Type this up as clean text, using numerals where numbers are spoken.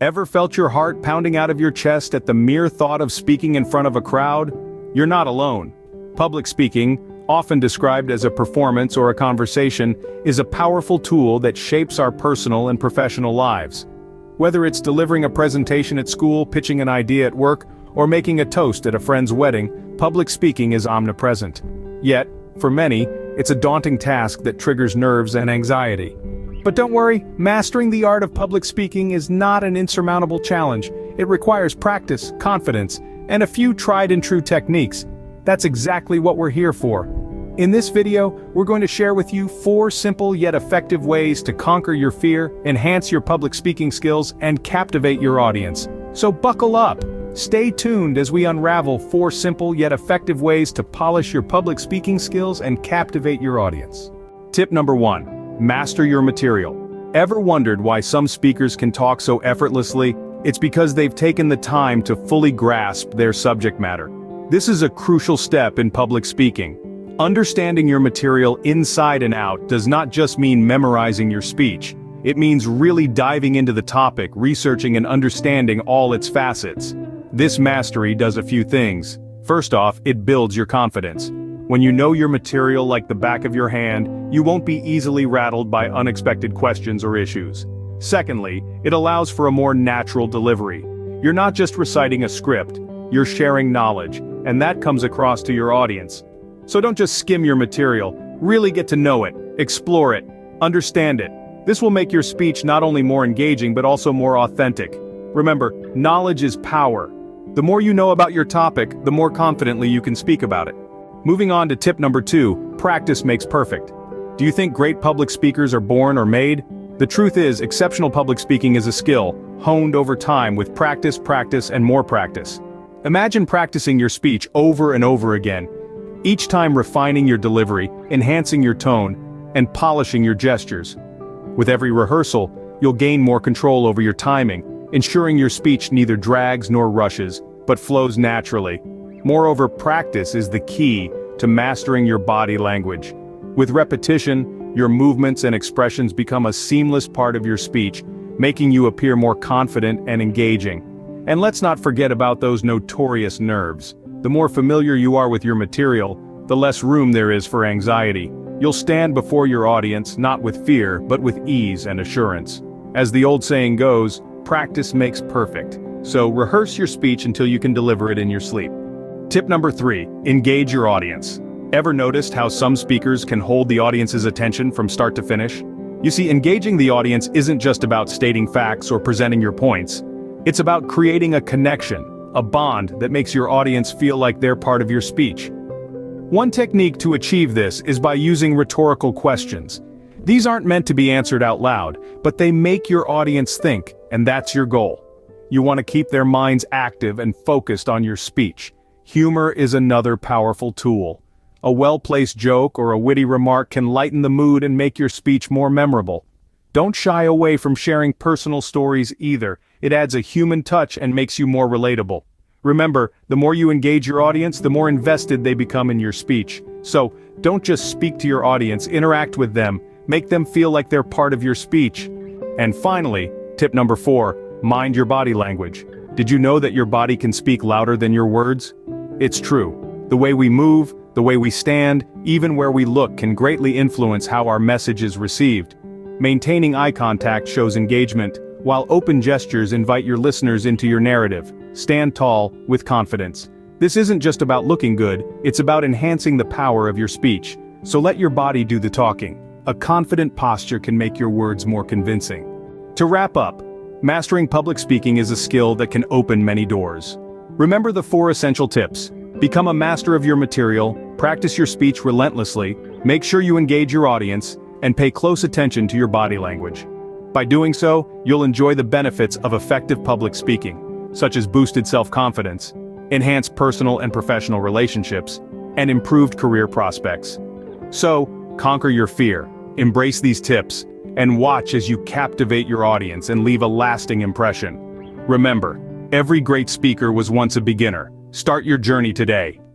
Ever felt your heart pounding out of your chest at the mere thought of speaking in front of a crowd? You're not alone. Public speaking, often described as a performance or a conversation, is a powerful tool that shapes our personal and professional lives. Whether it's delivering a presentation at school, pitching an idea at work, or making a toast at a friend's wedding, public speaking is omnipresent. Yet, for many, it's a daunting task that triggers nerves and anxiety. But don't worry, mastering the art of public speaking is not an insurmountable challenge. It requires practice, confidence, and a few tried and true techniques. That's exactly what we're here for. In this video, we're going to share with you 4 simple yet effective ways to conquer your fear, enhance your public speaking skills, and captivate your audience. So buckle up. Stay tuned as we unravel 4 simple yet effective ways to polish your public speaking skills and captivate your audience. Tip number 1. Master your material. Ever wondered why some speakers can talk so effortlessly? It's because they've taken the time to fully grasp their subject matter. This is a crucial step in public speaking. Understanding your material inside and out does not just mean memorizing your speech. It means really diving into the topic, researching and understanding all its facets. This mastery does a few things. First off, it builds your confidence. When you know your material like the back of your hand, you won't be easily rattled by unexpected questions or issues. Secondly, it allows for a more natural delivery. You're not just reciting a script, you're sharing knowledge, and that comes across to your audience. So don't just skim your material, really get to know it, explore it, understand it. This will make your speech not only more engaging but also more authentic. Remember, knowledge is power. The more you know about your topic, the more confidently you can speak about it. Moving on to tip number 2, practice makes perfect. Do you think great public speakers are born or made? The truth is, exceptional public speaking is a skill, honed over time with practice, and more practice. Imagine practicing your speech over and over again, each time refining your delivery, enhancing your tone, and polishing your gestures. With every rehearsal, you'll gain more control over your timing, ensuring your speech neither drags nor rushes, but flows naturally. Moreover, practice is the key to mastering your body language. With repetition, your movements and expressions become a seamless part of your speech, making you appear more confident and engaging. And let's not forget about those notorious nerves. The more familiar you are with your material, the less room there is for anxiety. You'll stand before your audience not with fear, but with ease and assurance. As the old saying goes, practice makes perfect. So rehearse your speech until you can deliver it in your sleep. Tip number 3, engage your audience. Ever noticed how some speakers can hold the audience's attention from start to finish? You see, engaging the audience isn't just about stating facts or presenting your points. It's about creating a connection, a bond that makes your audience feel like they're part of your speech. One technique to achieve this is by using rhetorical questions. These aren't meant to be answered out loud, but they make your audience think, and that's your goal. You want to keep their minds active and focused on your speech. Humor is another powerful tool. A well-placed joke or a witty remark can lighten the mood and make your speech more memorable. Don't shy away from sharing personal stories either. It adds a human touch and makes you more relatable. Remember, the more you engage your audience, the more invested they become in your speech. So, don't just speak to your audience, interact with them, make them feel like they're part of your speech. And finally, tip number 4, mind your body language. Did you know that your body can speak louder than your words? It's true. The way we move, the way we stand, even where we look can greatly influence how our message is received. Maintaining eye contact shows engagement, while open gestures invite your listeners into your narrative. Stand tall, with confidence. This isn't just about looking good, it's about enhancing the power of your speech. So let your body do the talking. A confident posture can make your words more convincing. To wrap up, mastering public speaking is a skill that can open many doors. Remember the 4 essential tips. Become a master of your material, practice your speech relentlessly, make sure you engage your audience, and pay close attention to your body language. By doing so, you'll enjoy the benefits of effective public speaking, such as boosted self-confidence, enhanced personal and professional relationships, and improved career prospects. So, conquer your fear, embrace these tips, and watch as you captivate your audience and leave a lasting impression. Remember, every great speaker was once a beginner. Start your journey today.